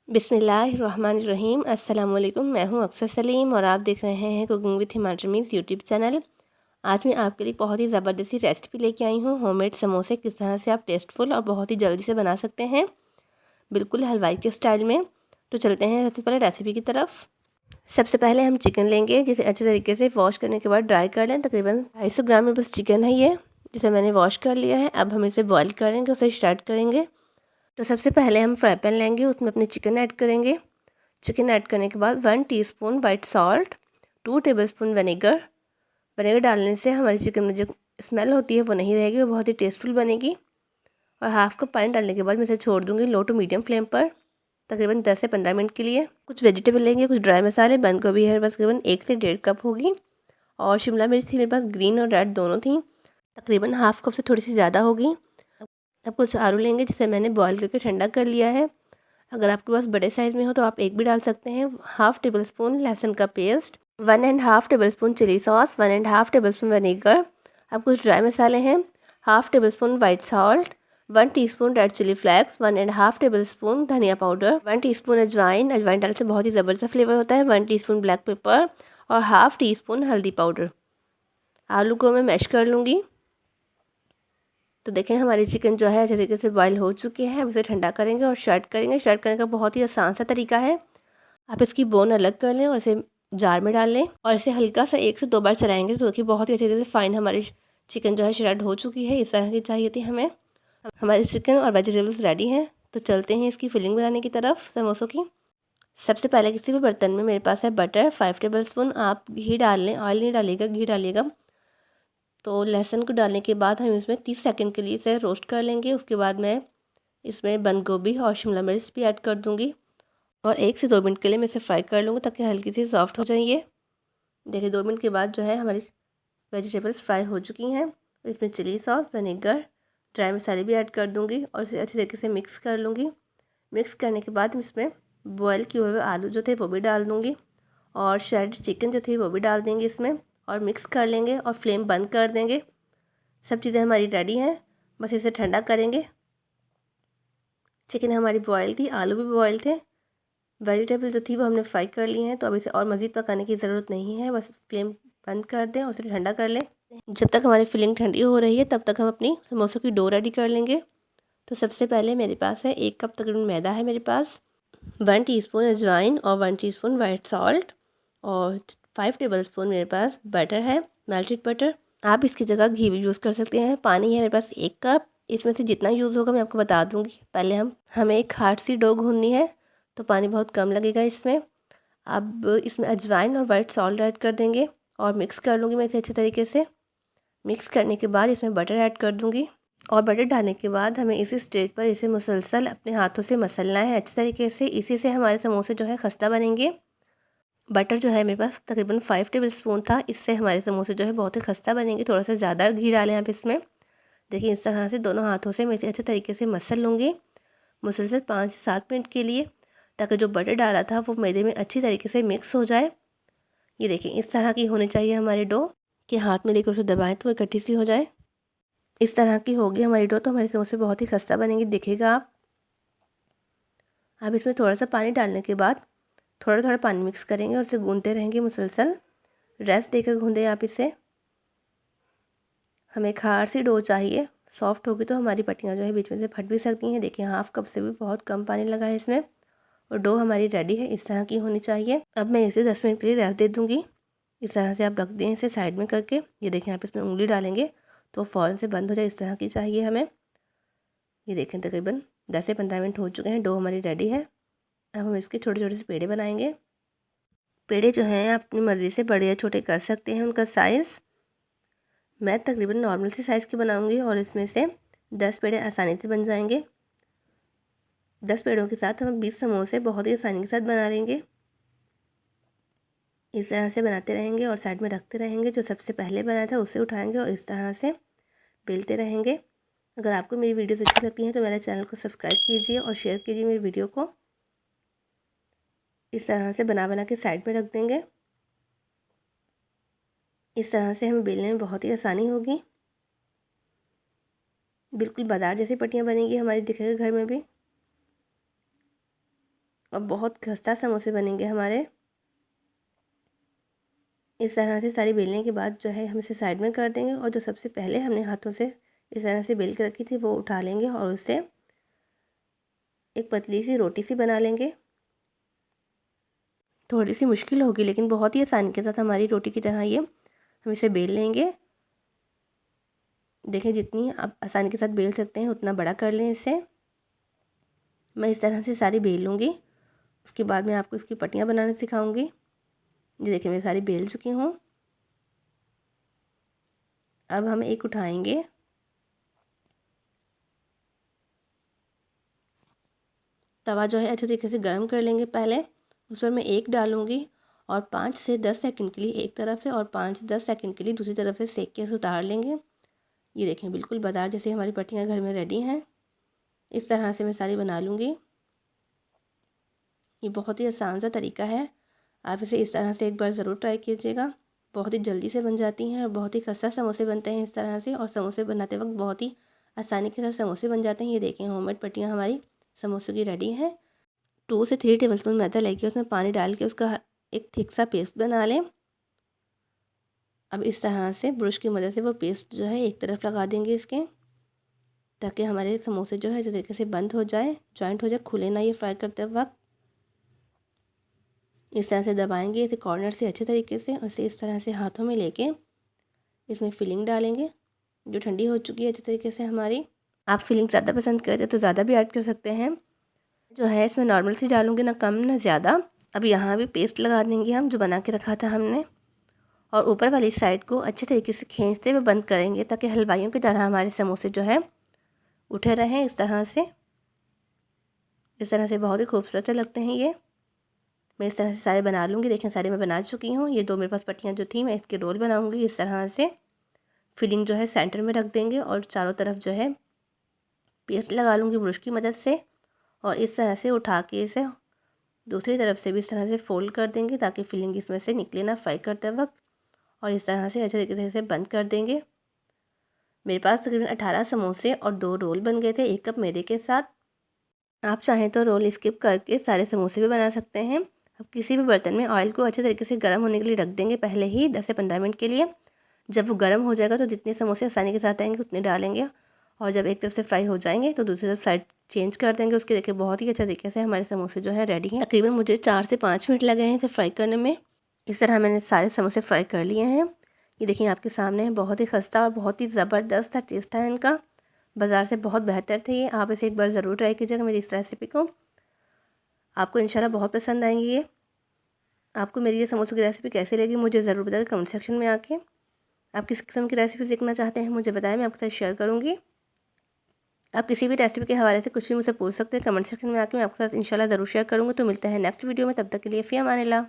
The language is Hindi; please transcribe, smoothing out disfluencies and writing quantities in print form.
बिस्मिल्लाहिर्रहमानिर्रहीम। अस्सलाम वालेकुम। मैं हूं अक्सर सलीम और आप देख रहे हैं कुकिंग विथ हिमाचल मीज़ यूट्यूब चैनल। आज मैं आपके लिए बहुत ही ज़बरदस्ती रेसिपी लेके आई हूं। होममेड समोसे किस तरह से आप टेस्टफुल और बहुत ही जल्दी से बना सकते हैं, बिल्कुल हलवाई के स्टाइल में। तो चलते हैं सबसे पहले रेसिपी की तरफ। सबसे पहले हम चिकन लेंगे, जिसे अच्छे तरीके से वॉश करने के बाद ड्राई कर लें। तकरीबन 250 ग्राम में बस चिकन है ये, जिसे मैंने वॉश कर लिया है। अब हम इसे बॉईल करेंगे, उसे स्टार्ट करेंगे। तो सबसे पहले हम फ्राई पैन लेंगे, उसमें अपने चिकन ऐड करेंगे। चिकन ऐड करने के बाद 1 teaspoon white salt, 2 tablespoon vinegar. Vinegar डालने से हमारी चिकन में जो स्मेल होती है वो नहीं रहेगी, वो बहुत ही टेस्टफुल बनेगी। और हाफ़ कप पानी डालने के बाद मैं इसे छोड़ दूँगी लो टू मीडियम फ्लेम पर तकरीबन 10 से 15 मिनट के लिए। कुछ वेजिटेबल लेंगे, कुछ ड्राई मसाले। बंद गोभी है बस तकरीबन 1 से 1.5 कप होगी, और शिमला मिर्च थी मेरे पास, ग्रीन और रेड दोनों थी, तकरीबन हाफ़ कप से थोड़ी सी ज़्यादा होगी। अब कुछ आलू लेंगे, जिसे मैंने बॉईल करके ठंडा कर लिया है। अगर आपके पास बड़े साइज़ में हो तो आप एक भी डाल सकते हैं। हाफ़ टेबल स्पून लहसुन का paste, 1.5 tablespoon chilli sauce, 1.5 tablespoon vinegar. अब कुछ ड्राई मसाले हैं, half tablespoon white salt, 1 teaspoon red chilli flakes, 1.5 tablespoon धनिया पाउडर, 1 टीस्पून अजवाइन। अजवाइन डालने से बहुत ही ज़बरदस्त फ्लेवर होता है। 1 टीस्पून ब्लैक पेपर और हाफ़ टीस्पून हल्दी पाउडर। आलू को मैं मैश कर लूँगी। तो देखें हमारी चिकन जो है अच्छे तरीके से बॉईल हो चुकी है। अब इसे ठंडा करेंगे और शर्ट करेंगे। शर्ट करने का बहुत ही आसान सा तरीका है। आप इसकी बोन अलग कर लें और इसे जार में डाल लें, और इसे हल्का सा 1 से 2 बार चलाएंगे तो देखिए बहुत ही अच्छे तरीके से फाइन हमारी चिकन जो है श्रेड हो चुकी है। इस तरह की चाहिए थी हमें। हमारी चिकन और वेजिटेबल्स रेडी हैं। तो चलते हैं इसकी फिलिंग बनाने की तरफ समोसों की। सबसे पहले किसी भी बर्तन में मेरे पास है बटर 5 टेबल स्पून। आप घी डाल लें, ऑयल नहीं डालिएगा, घी डालिएगा। तो लहसुन को डालने के बाद हम इसमें 30 सेकंड के लिए इसे रोस्ट कर लेंगे। उसके बाद मैं इसमें बंद गोभी और शिमला मिर्च भी ऐड कर दूंगी, और 1 से 2 मिनट के लिए मैं इसे फ्राई कर लूँगी ताकि हल्की सी सॉफ्ट हो जाइए। देखिए 2 मिनट के बाद जो है हमारी वेजिटेबल्स फ्राई हो चुकी हैं। इसमें चिली सॉस, विनेगर, ड्राई मसाले भी ऐड कर दूँगी और इसे अच्छी तरीके से मिक्स कर लूँगी। मिक्स करने के बाद इसमें बॉयल किए हुए आलू जो थे वो भी डाल दूँगी, और श्रेड चिकन जो थी वो भी डाल देंगे इसमें, और मिक्स कर लेंगे और फ्लेम बंद कर देंगे। सब चीज़ें हमारी रेडी हैं, बस इसे ठंडा करेंगे। चिकन हमारी बॉयल थी, आलू भी बॉयल थे, वेजिटेबल जो थी वो हमने फ्राई कर ली हैं। तो अब इसे और मज़ीद पकाने की ज़रूरत नहीं है, बस फ्लेम बंद कर दें और इसे ठंडा कर लें। जब तक हमारी फिलिंग ठंडी हो रही है तब तक हम अपनी समोसों की डो रेडी कर लेंगे। तो सबसे पहले मेरे पास है 1 कप तकरीबन मैदा है मेरे पास, 1 टीस्पून अजवाइन और 1 टीस्पून वाइट सॉल्ट, और 5 टेबल स्पून मेरे पास बटर है, मेल्टेड बटर। आप इसकी जगह घी भी यूज़ कर सकते हैं। पानी है मेरे पास 1 कप। इसमें से जितना यूज़ होगा मैं आपको बता दूंगी। पहले हमें एक हार्ड सी डो गूंदनी है, तो पानी बहुत कम लगेगा इसमें। अब इसमें अजवाइन और वाइट सॉल्ट ऐड कर देंगे और मिक्स कर लूँगी मैं इसे अच्छे तरीके से। मिक्स करने के बाद इसमें बटर ऐड कर दूँगी, और बटर डालने के बाद हमें इसी स्टेज पर इसे मुसलसल अपने हाथों से मसलना है अच्छे तरीके से। इसी से हमारे समोसे जो है खस्ता बनेंगे। बटर जो है मेरे पास तकरीबन 5 टेबल स्पून था, इससे हमारे समोसे जो है बहुत ही खस्ता बनेंगे। थोड़ा सा ज़्यादा घी डालें आप इसमें। देखिए इस तरह से दोनों हाथों से मैं इसे अच्छे तरीके से मसल लूँगी, मुसलसल 5 से 7 मिनट के लिए, ताकि जो बटर डाला था वो मैदे में अच्छी तरीके से मिक्स हो जाए। ये देखिए इस तरह की होनी चाहिए हमारी डो, कि हाथ में लेकर उसे दबाएं तो इकट्ठी सी हो जाए। इस तरह की होगी हमारी डो तो हमारे समोसे बहुत ही खस्ता बनेंगे, दिखेगा आप। अब इसमें थोड़ा सा पानी डालने के बाद थोड़ा थोड़ा पानी मिक्स करेंगे और इसे गूंदते रहेंगे मुसलसल। रेस्ट देकर गूंदें आप इसे। हमें खार सी डो चाहिए, सॉफ्ट होगी तो हमारी पट्टियाँ जो है बीच में से फट भी सकती हैं। देखिए हाफ़ कप से भी बहुत कम पानी लगा है इसमें, और डो हमारी रेडी है। इस तरह की होनी चाहिए। अब मैं इसे 10 मिनट के लिए रेस्ट दे दूँगी। इस तरह से आप रख दें इसे साइड में करके। ये देखें आप इसमें उंगली डालेंगे तो फ़ौरन से बंद हो जाए, इस तरह की चाहिए हमें। ये देखें तकरीबन 10 से 15 मिनट हो चुके हैं, डो हमारी रेडी है। अब हम इसके छोटे छोटे से पेड़े बनाएंगे। पेड़े जो हैं आप अपनी मर्ज़ी से बड़े या छोटे कर सकते हैं उनका साइज़। मैं तकरीबन नॉर्मल से साइज़ की बनाऊंगी, और इसमें से 10 पेड़े आसानी से बन जाएंगे। 10 पेड़ों के साथ हम 20 समोसे बहुत ही आसानी के साथ बना लेंगे। इस तरह से बनाते रहेंगे और साइड में रखते रहेंगे। जो सबसे पहले बनाया था उसे उठाएंगे और इस तरह से बेलते रहेंगे। अगर आपको मेरी वीडियोस अच्छी लगती हैं तो मेरे चैनल को सब्सक्राइब कीजिए और शेयर कीजिए मेरी वीडियो को। इस तरह से बना बना के साइड में रख देंगे। इस तरह से हमें बेलने में बहुत ही आसानी होगी। बिल्कुल बाजार जैसी पट्टियाँ बनेगी हमारी, दिखेगा घर में भी। और बहुत खस्ता समोसे बनेंगे हमारे। इस तरह से सारी बेलने के बाद जो है हम इसे साइड में कर देंगे और जो सबसे पहले हमने हाथों से इस तरह से बेल के रखी थी वो उठा लेंगे और उससे एक पतली सी रोटी सी बना लेंगे। थोड़ी सी मुश्किल होगी लेकिन बहुत ही आसानी के साथ हमारी रोटी की तरह ये हम इसे बेल लेंगे। देखें, जितनी आप आसानी के साथ बेल सकते हैं उतना बड़ा कर लें इसे। मैं इस तरह से सारी बेल लूँगी। उसके बाद मैं आपको इसकी पट्टियाँ बनाना सिखाऊंगी। ये देखिए, मैं सारी बेल चुकी हूँ। अब हम एक उठाएंगे, तवा जो है अच्छे तरीके से गर्म कर लेंगे। पहले उस पर मैं एक डालूँगी और 5 से 10 सेकंड के लिए एक तरफ से और 5 से 10 सेकंड के लिए दूसरी तरफ से सेक के उतार लेंगे। ये देखें, बिल्कुल बाजार जैसे हमारी पट्टियाँ घर में रेडी हैं। इस तरह से मैं सारी बना लूँगी। ये बहुत ही आसान सा तरीका है, आप इसे इस तरह से एक बार ज़रूर ट्राई कीजिएगा। बहुत ही जल्दी से बन जाती हैं और बहुत ही खस्ता समोसे बनते हैं इस तरह से। और समोसे बनाते वक्त बहुत ही आसानी के साथ समोसे बन जाते हैं। ये देखें, होममेड पट्टियाँ हमारी समोसों की रेडी हैं। 2 से 3 टेबलस्पून मैदा लेके उसमें पानी डाल के उसका एक थिक सा पेस्ट बना लें। अब इस तरह से ब्रश की मदद से वो पेस्ट जो है एक तरफ लगा देंगे इसके, ताकि हमारे समोसे जो है इस तरीके से बंद हो जाए, जॉइंट हो जाए, खुले ना ये फ्राई करते वक्त। इस तरह से दबाएंगे इसे कॉर्नर से अच्छे तरीके से और इसे इस तरह से हाथों में लेके इसमें फिलिंग डालेंगे जो ठंडी हो चुकी है अच्छे तरीके से हमारी। आप फिलिंग ज़्यादा पसंद करते हैं तो ज़्यादा भी ऐड कर सकते हैं। जो है इसमें नॉर्मल सी डालूँगी, ना कम ना ज़्यादा। अब यहाँ भी पेस्ट लगा देंगे हम जो बना के रखा था हमने, और ऊपर वाली साइड को अच्छे तरीके से खींचते हुए बंद करेंगे ताकि हलवाइयों की तरह हमारे समोसे जो है उठे रहें इस तरह से। इस तरह से बहुत ही खूबसूरत से लगते हैं ये। मैं इस तरह से सारे बना लूँगी। देखें, सारे मैं बना चुकी हूँ। ये 2 मेरे पास पट्टियाँ जो थी मैं इसके रोल बनाऊँगी। इस तरह से फिलिंग जो है सेंटर में रख देंगे और चारों तरफ जो है पेस्ट लगा लूँगी ब्रश की मदद से, और इस तरह से उठा के इसे दूसरी तरफ से भी इस तरह से फोल्ड कर देंगे ताकि फिलिंग इसमें से निकले ना फ्राई करते वक्त। और इस तरह से अच्छे तरीके से इसे बंद कर देंगे। मेरे पास तकरीबन 18 समोसे और 2 रोल बन गए थे 1 कप मैदे के साथ। आप चाहें तो रोल स्किप करके सारे समोसे भी बना सकते हैं। अब किसी भी बर्तन में ऑयल को अच्छे तरीके से गर्म होने के लिए रख देंगे पहले ही 10 से 15 मिनट के लिए। जब वो गर्म हो जाएगा तो जितने समोसे आसानी के साथ आएंगे उतने डालेंगे, और जब एक तरफ से फ्राई हो जाएंगे तो दूसरी तरफ साइड चेंज कर देंगे उसके। देखिए, बहुत ही अच्छे तरीके से हमारे समोसे जो है रेडी हैं। तकरीबन मुझे 4 से 5 मिनट लगे हैं इसे फ्राई करने में। इस तरह मैंने सारे समोसे फ्राई कर लिए हैं। ये देखिए आपके सामने है, बहुत ही खस्ता और बहुत ही ज़बरदस्त सा टेस्ट है इनका। बाज़ार से बहुत बेहतर थे ये। आप इसे एक बार ज़रूर ट्राई कीजिएगा मेरी इस रेसिपी को, आपको इंशाल्लाह बहुत पसंद आएंगी ये। आपको मेरी ये समोसों की रेसिपी कैसी लगी मुझे ज़रूर बताइए कमेंट सेक्शन में आके। आप किस किस्म की रेसिपी सीखना चाहते हैं मुझे बताएं, मैं आपके साथ शेयर करूँगी। आप किसी भी रेसिपी के हवाले से कुछ भी मुझसे पूछ सकते हैं कमेंट सेक्शन में आके, मैं आपके साथ इंशाल्लाह ज़रूर शेयर करूँगी। तो मिलते हैं नेक्स्ट वीडियो में, तब तक के लिए फ़ी अमान अल्लाह।